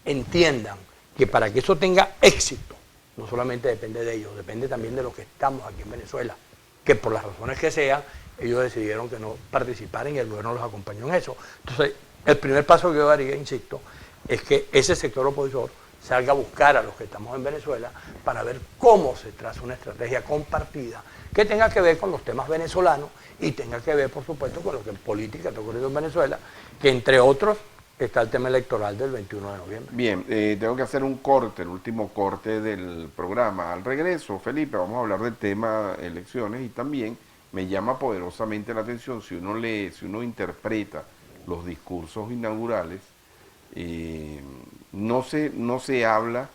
entiendan que para que eso tenga éxito, no solamente depende de ellos, depende también de los que estamos aquí en Venezuela, que por las razones que sean, ellos decidieron que no participaran y el gobierno los acompañó en eso. Entonces, el primer paso que yo daría, insisto, es que ese sector opositor salga a buscar a los que estamos en Venezuela para ver cómo se traza una estrategia compartida que tenga que ver con los temas venezolanos y tenga que ver, por supuesto, con lo que en política está ocurriendo en Venezuela, que entre otros está el tema electoral del 21 de noviembre. Bien, tengo que hacer un corte, el último corte del programa. Al regreso, Felipe, vamos a hablar del tema elecciones y también me llama poderosamente la atención si uno interpreta los discursos inaugurales, no se habla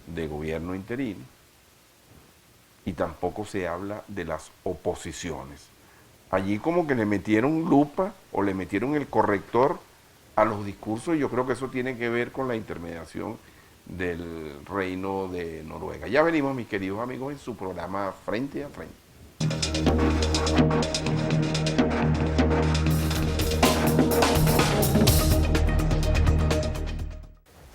de gobierno interino y tampoco se habla de las oposiciones. Allí como que le metieron lupa o le metieron el corrector a los discursos y yo creo que eso tiene que ver con la intermediación del Reino de Noruega. Ya venimos, mis queridos amigos, en su programa Frente a Frente.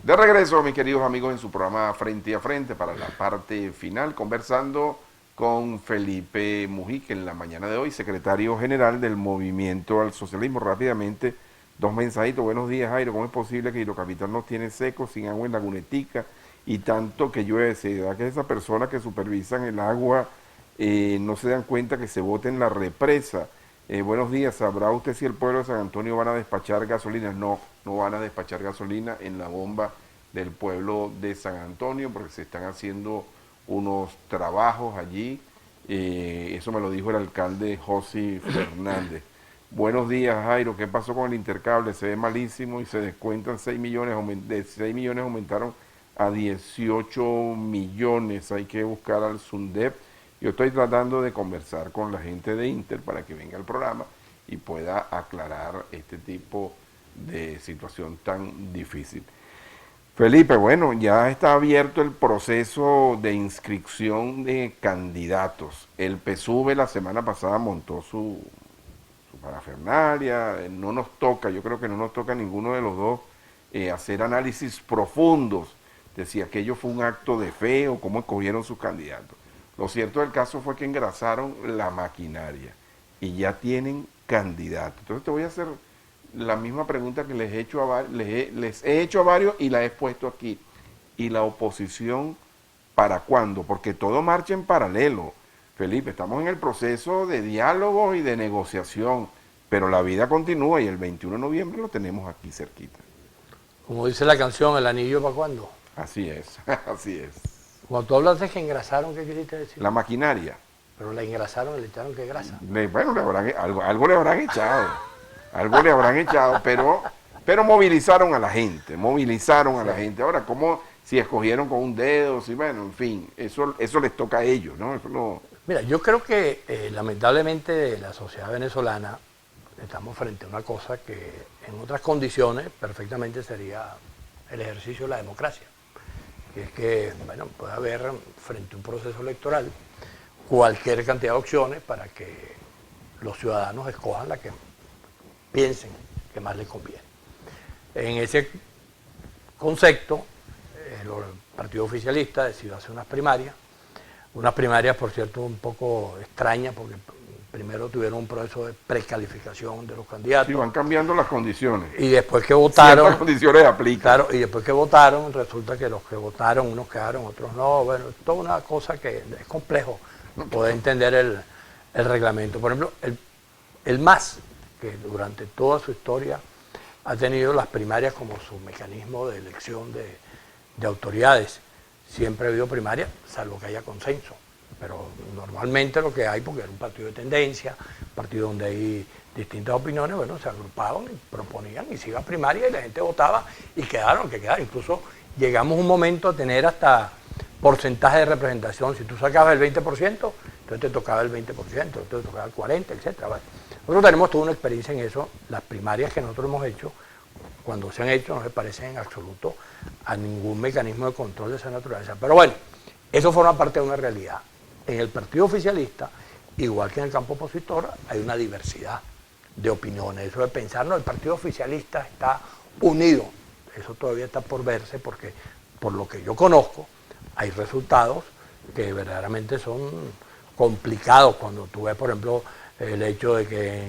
De regreso, mis queridos amigos, en su programa Frente a Frente para la parte final, conversando con Felipe Mujica en la mañana de hoy, secretario general del Movimiento al Socialismo. Rápidamente, 2 mensajitos. Buenos días, Jairo. ¿Cómo es posible que Hidrocapital nos tiene secos, sin agua en Lagunetica y tanto que llueve? ¿Se da que esas personas que supervisan el agua no se dan cuenta que se bota en la represa? Buenos días. ¿Sabrá usted si el pueblo de San Antonio van a despachar gasolina? No van a despachar gasolina en la bomba del pueblo de San Antonio porque se están haciendo unos trabajos allí Eso me lo dijo el alcalde José Fernández. Buenos días, Jairo. ¿Qué pasó con el intercable? Se ve malísimo y se descuentan 6 millones, de 6 millones aumentaron a 18 millones. Hay que buscar al SUNDEP. Yo estoy tratando de conversar con la gente de Inter para que venga al programa y pueda aclarar este tipo de situación tan difícil. Felipe, bueno, ya está abierto el proceso de inscripción de candidatos. El PSUV la semana pasada montó su parafernalia, no nos toca, yo creo que no nos toca a ninguno de los dos hacer análisis profundos de si aquello fue un acto de fe o cómo escogieron sus candidatos. Lo cierto del caso fue que engrasaron la maquinaria y ya tienen candidatos. Entonces te voy a hacer la misma pregunta que les he hecho les he hecho a varios y la he puesto aquí. ¿Y la oposición para cuándo? Porque todo marcha en paralelo. Felipe, estamos en el proceso de diálogo y de negociación, pero la vida continúa y el 21 de noviembre lo tenemos aquí cerquita. Como dice la canción, ¿el anillo para cuándo? Así es, así es. Cuando tú hablas de que engrasaron, ¿qué quisiste decir? La maquinaria. Pero la engrasaron, le echaron que grasa. Bueno, algo le habrán echado, algo le habrán echado, pero movilizaron a la gente, la gente. Ahora, ¿cómo si escogieron con un dedo? Si, bueno, en fin, eso les toca a ellos, ¿no? Eso no. Mira, yo creo que lamentablemente la sociedad venezolana estamos frente a una cosa que en otras condiciones perfectamente sería el ejercicio de la democracia. Y es que, bueno, puede haber frente a un proceso electoral cualquier cantidad de opciones para que los ciudadanos escojan la que piensen que más les conviene. En ese concepto, el partido oficialista decidió hacer unas primarias, por cierto, un poco extrañas, porque primero tuvieron un proceso de precalificación de los candidatos. Sí, van cambiando las condiciones. Y después que votaron... Ciertas condiciones aplican. Claro, y después que votaron, resulta que los que votaron, unos quedaron, otros no. Bueno, es toda una cosa que es complejo poder entender el reglamento. Por ejemplo, el MAS, que durante toda su historia ha tenido las primarias como su mecanismo de elección de autoridades. Siempre ha habido primarias, salvo que haya consenso. Pero normalmente lo que hay, porque era un partido de tendencia, un partido donde hay distintas opiniones, bueno, se agrupaban y proponían y se iba a primaria y la gente votaba y quedaron. Incluso llegamos un momento a tener hasta porcentaje de representación. Si tú sacabas el 20%, entonces te tocaba el 20%, entonces te tocaba el 40%, etc. Bueno, nosotros tenemos toda una experiencia en eso. Las primarias que nosotros hemos hecho, cuando se han hecho, no se parecen en absoluto a ningún mecanismo de control de esa naturaleza. Pero bueno, eso forma parte de una realidad. En el partido oficialista, igual que en el campo opositor, hay una diversidad de opiniones. Eso de pensar, no, el partido oficialista está unido. Eso todavía está por verse porque, por lo que yo conozco, hay resultados que verdaderamente son complicados. Cuando tú ves, por ejemplo, el hecho de que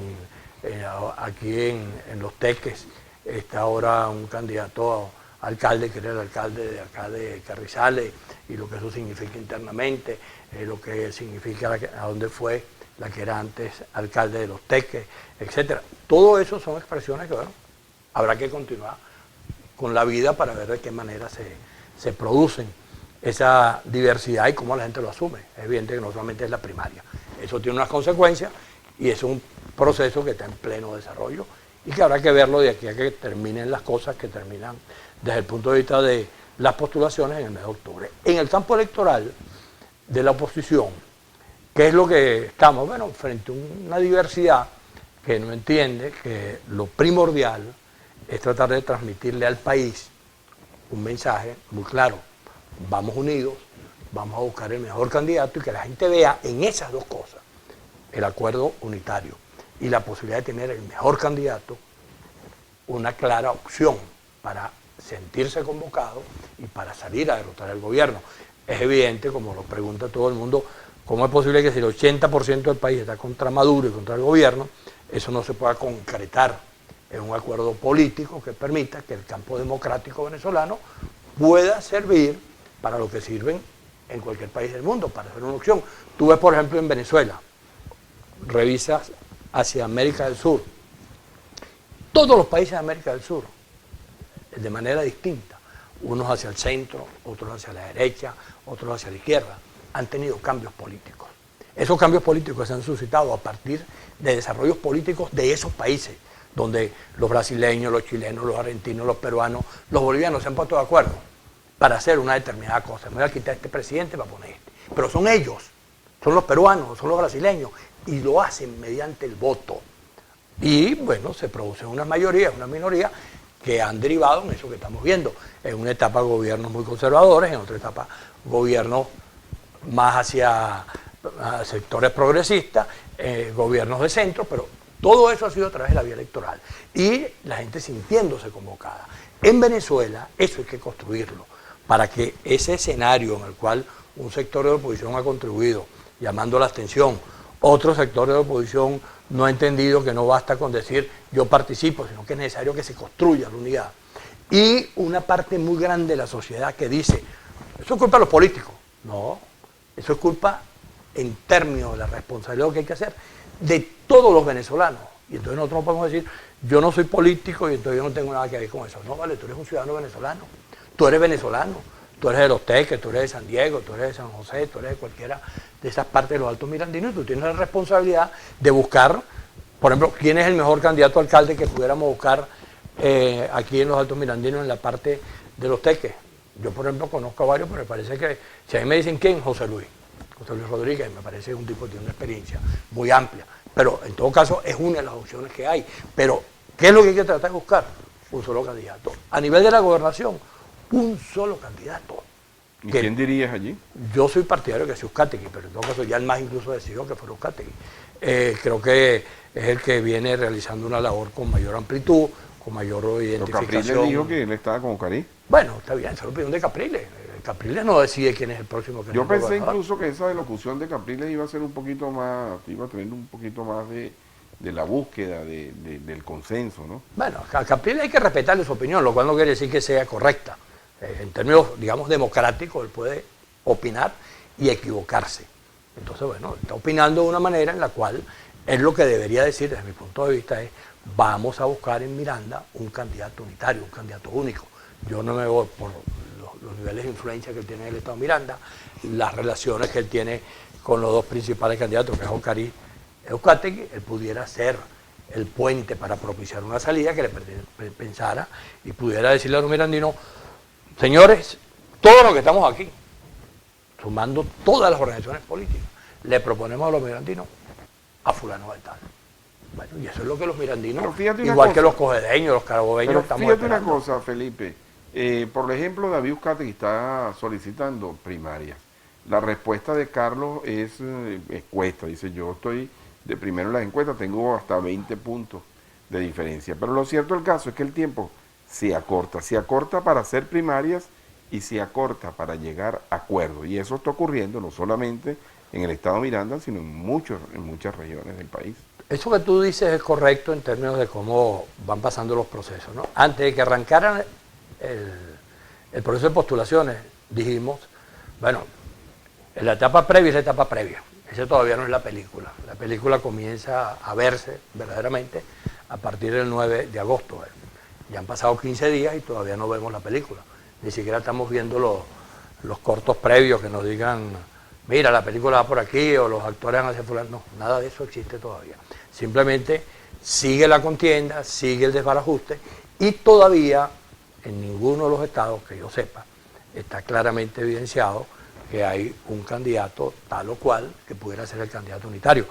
aquí en Los Teques está ahora un candidato a alcalde, que era el alcalde de acá de Carrizales, y lo que eso significa internamente, lo que significa a dónde fue la que era antes alcalde de Los Teques, etcétera. Todo eso son expresiones que, bueno, habrá que continuar con la vida para ver de qué manera se producen esa diversidad y cómo la gente lo asume. Es evidente que no solamente es la primaria. Eso tiene unas consecuencias y es un proceso que está en pleno desarrollo y que habrá que verlo de aquí a que terminen las cosas que terminan desde el punto de vista de las postulaciones en el mes de octubre. En el campo electoral de la oposición, ¿qué es lo que estamos? Bueno, frente a una diversidad que no entiende que lo primordial es tratar de transmitirle al país un mensaje muy claro. Vamos unidos, vamos a buscar el mejor candidato y que la gente vea en esas dos cosas, el acuerdo unitario y la posibilidad de tener el mejor candidato, una clara opción para sentirse convocado y para salir a derrotar al gobierno. Es evidente, como lo pregunta todo el mundo, ¿cómo es posible que si el 80% del país está contra Maduro y contra el gobierno, eso no se pueda concretar en un acuerdo político que permita que el campo democrático venezolano pueda servir para lo que sirven en cualquier país del mundo, para hacer una opción? Tú ves, por ejemplo, en Venezuela, revisas hacia América del Sur, todos los países de América del Sur, de manera distinta, unos hacia el centro, otros hacia la derecha, otros hacia la izquierda, han tenido cambios políticos. Esos cambios políticos se han suscitado a partir de desarrollos políticos de esos países, donde los brasileños, los chilenos, los argentinos, los peruanos, los bolivianos se han puesto de acuerdo para hacer una determinada cosa. Me voy a quitar a este presidente para poner este. Pero son ellos, son los peruanos, son los brasileños, y lo hacen mediante el voto. Y bueno, se producen unas mayorías, unas minorías que han derivado en eso que estamos viendo. En una etapa gobiernos muy conservadores, en otra etapa gobiernos más hacia sectores progresistas, gobiernos de centro, pero todo eso ha sido a través de la vía electoral. Y la gente sintiéndose convocada. En Venezuela eso hay que construirlo, para que ese escenario en el cual un sector de la oposición ha contribuido, llamando la abstención, otro sector de la oposición no ha entendido que no basta con decir yo participo, sino que es necesario que se construya la unidad. Y una parte muy grande de la sociedad que dice, eso es culpa de los políticos. No, eso es culpa, en términos de la responsabilidad que hay que hacer, de todos los venezolanos. Y entonces nosotros no podemos decir, yo no soy político y entonces yo no tengo nada que ver con eso. No, vale, tú eres un ciudadano venezolano, tú eres venezolano, tú eres de Los Teques, tú eres de San Diego, tú eres de San José, tú eres de cualquiera de esas partes de los Altos Mirandinos, y tú tienes la responsabilidad de buscar, por ejemplo, quién es el mejor candidato a alcalde que pudiéramos buscar aquí en los Altos Mirandinos, en la parte de Los Teques. Yo, por ejemplo, conozco a varios, pero me parece que, si a mí me dicen quién, José Luis Rodríguez, me parece un tipo que tiene una experiencia muy amplia. Pero en todo caso es una de las opciones que hay. Pero, ¿qué es lo que hay que tratar de buscar? Un solo candidato. A nivel de la gobernación, un solo candidato. ¿Y quién dirías allí? Yo soy partidario de que sea Uzcategui, pero en todo caso ya el MAS incluso decidió que fuera Uzcategui. Creo que es el que viene realizando una labor con mayor amplitud, con mayor identificación. Pero Capriles dijo que él estaba como Cari. Bueno, está bien, se lo pidió de Capriles. Capriles no decide quién es el próximo candidato. Yo pensé incluso que esa elocución de Capriles iba a ser un poquito más, iba a tener un poquito más de la búsqueda del consenso, ¿no? Bueno, a Capriles hay que respetarle su opinión, lo cual no quiere decir que sea correcta. En términos, digamos, democráticos, él puede opinar y equivocarse. Entonces, bueno, está opinando de una manera en la cual él lo que debería decir, desde mi punto de vista, es vamos a buscar en Miranda un candidato unitario, un candidato único. Yo no me voy por los niveles de influencia que él tiene en el Estado de Miranda, las relaciones que él tiene con los dos principales candidatos, que es Ocari y Uzcategui, él pudiera ser el puente para propiciar una salida que le pensara y pudiera decirle a los mirandinos, señores, todos los que estamos aquí, sumando todas las organizaciones políticas, le proponemos a los mirandinos a fulano de tal. Bueno, y eso es lo que los mirandinos, igual que los cojedeños, los carabobeños, estamos fíjate esperando. Una cosa, Felipe. Por ejemplo, David Uzcategui está solicitando primarias. La respuesta de Carlos es cuesta. Dice, yo estoy de primero en las encuestas, tengo hasta 20 puntos de diferencia. Pero lo cierto del caso es que el tiempo se acorta para hacer primarias y se acorta para llegar a acuerdos. Y eso está ocurriendo no solamente en el estado de Miranda, sino en muchas regiones del país. Eso que tú dices es correcto en términos de cómo van pasando los procesos, ¿no? Antes de que arrancaran el proceso de postulaciones, dijimos, bueno, en la etapa previa es la etapa previa. Esa todavía no es la película. La película comienza a verse verdaderamente a partir del 9 de agosto. Ya han pasado 15 días y todavía no vemos la película. Ni siquiera estamos viendo los cortos previos que nos digan, mira, la película va por aquí o los actores van hacia fulano. No, nada de eso existe todavía. Simplemente sigue la contienda, sigue el desbarajuste y todavía en ninguno de los estados, que yo sepa, está claramente evidenciado que hay un candidato tal o cual que pudiera ser el candidato unitario.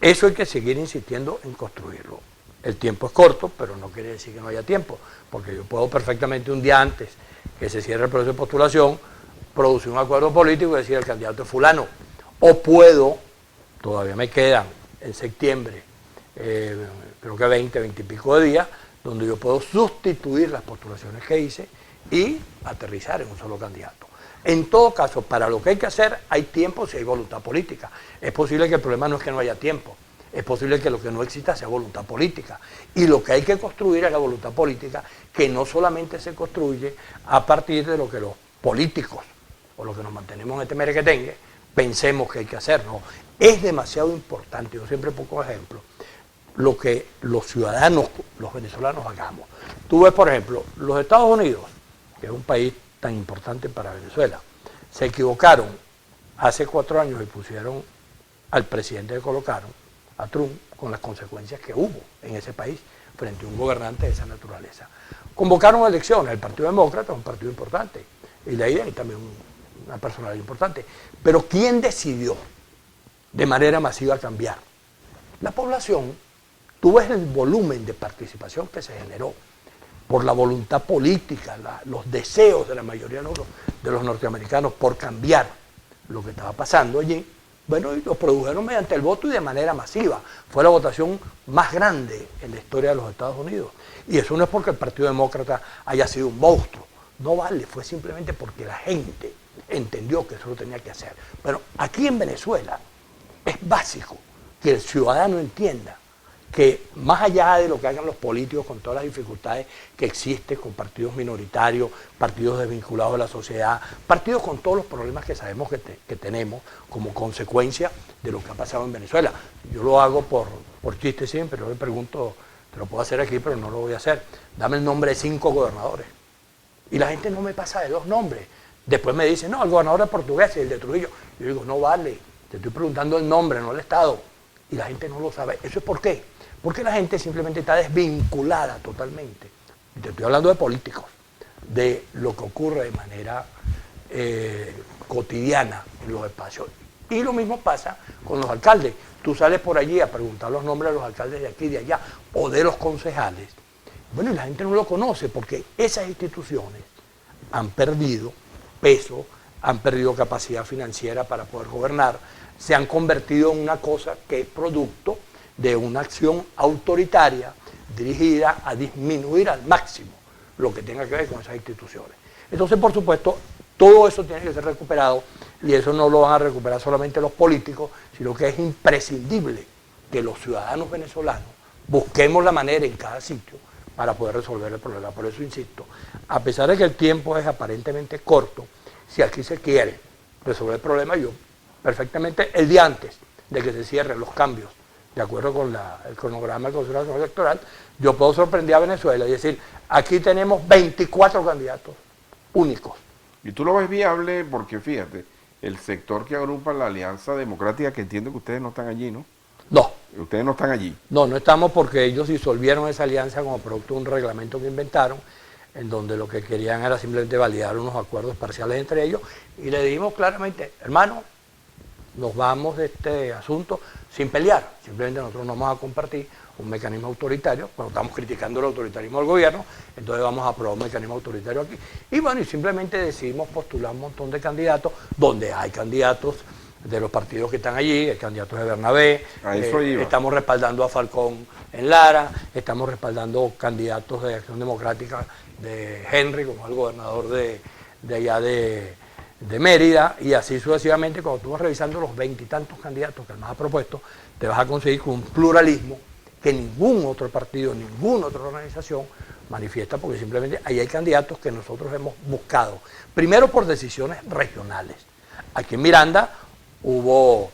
Eso hay que seguir insistiendo en construirlo. El tiempo es corto, pero no quiere decir que no haya tiempo, porque yo puedo perfectamente un día antes que se cierre el proceso de postulación, producir un acuerdo político y decir el candidato es fulano. O puedo, todavía me quedan en septiembre, creo que 20 y pico de días, donde yo puedo sustituir las postulaciones que hice y aterrizar en un solo candidato. En todo caso, para lo que hay que hacer, hay tiempo si hay voluntad política. Es posible que el problema no es que no haya tiempo, es posible que lo que no exista sea voluntad política. Y lo que hay que construir es la voluntad política, que no solamente se construye a partir de lo que los políticos, o los que nos mantenemos en este merequetengue, pensemos que hay que hacer. No, es demasiado importante, yo siempre pongo ejemplo, lo que los ciudadanos, los venezolanos hagamos. Tú ves, por ejemplo, los Estados Unidos, que es un país tan importante para Venezuela, se equivocaron hace 4 años y pusieron al presidente que colocaron, a Trump, con las consecuencias que hubo en ese país frente a un gobernante de esa naturaleza. Convocaron elecciones, el Partido Demócrata es un partido importante, y de ahí hay también una personalidad importante. Pero ¿quién decidió de manera masiva cambiar? La población. Tú ves el volumen de participación que se generó por la voluntad política, los deseos de la mayoría de los norteamericanos por cambiar lo que estaba pasando allí. Bueno, y lo produjeron mediante el voto y de manera masiva. Fue la votación más grande en la historia de los Estados Unidos. Y eso no es porque el Partido Demócrata haya sido un monstruo. No vale, fue simplemente porque la gente entendió que eso lo tenía que hacer. Bueno, aquí en Venezuela es básico que el ciudadano entienda que más allá de lo que hagan los políticos con todas las dificultades que existen con partidos minoritarios, partidos desvinculados de la sociedad, partidos con todos los problemas que sabemos que tenemos como consecuencia de lo que ha pasado en Venezuela. Yo lo hago por chiste siempre, yo le pregunto, te lo puedo hacer aquí pero no lo voy a hacer, dame el nombre de 5 gobernadores. Y la gente no me pasa de 2 nombres. Después me dice, no, el gobernador de Portugués y el de Trujillo. Yo digo, no vale, te estoy preguntando el nombre, no el estado. Y la gente no lo sabe. ¿Eso es por qué? Porque la gente simplemente está desvinculada totalmente. Y te estoy hablando de políticos, de lo que ocurre de manera cotidiana en los espacios. Y lo mismo pasa con los alcaldes. Tú sales por allí a preguntar los nombres de los alcaldes de aquí y de allá, o de los concejales. Bueno, y la gente no lo conoce porque esas instituciones han perdido peso, han perdido capacidad financiera para poder gobernar, se han convertido en una cosa que es producto de una acción autoritaria dirigida a disminuir al máximo lo que tenga que ver con esas instituciones. Entonces, por supuesto, todo eso tiene que ser recuperado y eso no lo van a recuperar solamente los políticos, sino que es imprescindible que los ciudadanos venezolanos busquemos la manera en cada sitio para poder resolver el problema. Por eso insisto, a pesar de que el tiempo es aparentemente corto, si aquí se quiere resolver el problema, yo perfectamente el día antes de que se cierren los cambios, de acuerdo con el cronograma del Consejo Nacional Electoral, yo puedo sorprender a Venezuela y decir, aquí tenemos 24 candidatos únicos. Y tú lo ves viable porque, fíjate, el sector que agrupa la Alianza Democrática, que entiendo que ustedes no están allí, ¿no? No. Ustedes no están allí. No estamos porque ellos disolvieron esa alianza como producto de un reglamento que inventaron, en donde lo que querían era simplemente validar unos acuerdos parciales entre ellos, y le dijimos claramente, hermano, nos vamos de este asunto sin pelear, simplemente nosotros no vamos a compartir un mecanismo autoritario, cuando estamos criticando el autoritarismo del gobierno, entonces vamos a aprobar un mecanismo autoritario aquí. Y bueno, y simplemente decidimos postular un montón de candidatos, donde hay candidatos de los partidos que están allí, el candidato de Bernabé, estamos respaldando a Falcón en Lara, estamos respaldando candidatos de Acción Democrática de Henry, como el gobernador de allá de Mérida, y así sucesivamente. Cuando tú vas revisando los 20 y tantos candidatos que el MAS ha propuesto, te vas a conseguir con un pluralismo que ningún otro partido, ninguna otra organización manifiesta, porque simplemente ahí hay candidatos que nosotros hemos buscado, primero por decisiones regionales. Aquí en Miranda hubo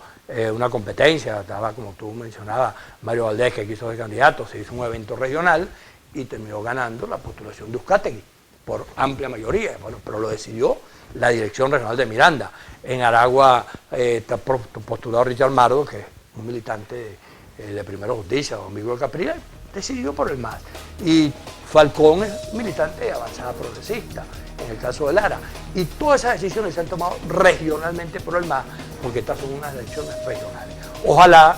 una competencia, estaba, como tú mencionabas, Mario Valdés, que quiso ser candidato, se hizo un evento regional y terminó ganando la postulación de Uzcategui por amplia mayoría, bueno, pero lo decidió la Dirección Regional de Miranda. En Aragua está postulado Richard Mardo, que es un militante de Primera Justicia, amigo de Capriles, decidido por el MAS. Y Falcón es militante de Avanzada Progresista, en el caso de Lara. Y todas esas decisiones se han tomado regionalmente por el MAS, porque estas son unas elecciones regionales. Ojalá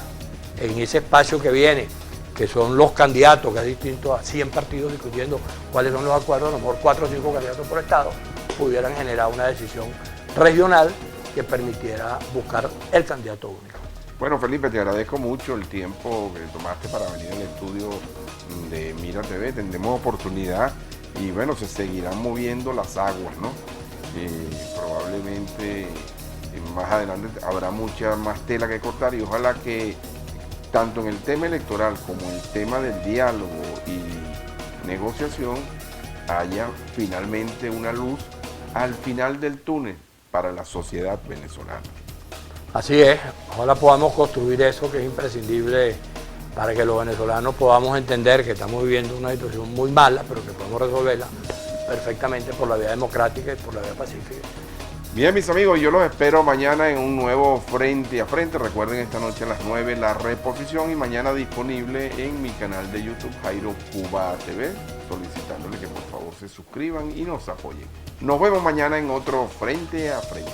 en ese espacio que viene, que son los candidatos, que es distinto a 100 partidos discutiendo cuáles son los acuerdos, a lo mejor 4 o 5 candidatos por estado, pudieran generar una decisión regional que permitiera buscar el candidato único. Bueno, Felipe, te agradezco mucho el tiempo que tomaste para venir al estudio de Mira TV. Tendremos oportunidad y bueno, se seguirán moviendo las aguas, ¿no? Probablemente más adelante habrá mucha más tela que cortar y ojalá que tanto en el tema electoral como en el tema del diálogo y negociación haya finalmente una luz al final del túnel para la sociedad venezolana. Así es, ojalá podamos construir eso que es imprescindible para que los venezolanos podamos entender que estamos viviendo una situación muy mala, pero que podemos resolverla perfectamente por la vía democrática y por la vía pacífica. Bien, mis amigos, yo los espero mañana en un nuevo Frente a Frente. Recuerden, esta noche a las 9 la reposición y mañana disponible en mi canal de YouTube, Jairo Cuba TV, solicitándole que por favor se suscriban y nos apoyen. Nos vemos mañana en otro Frente a Frente.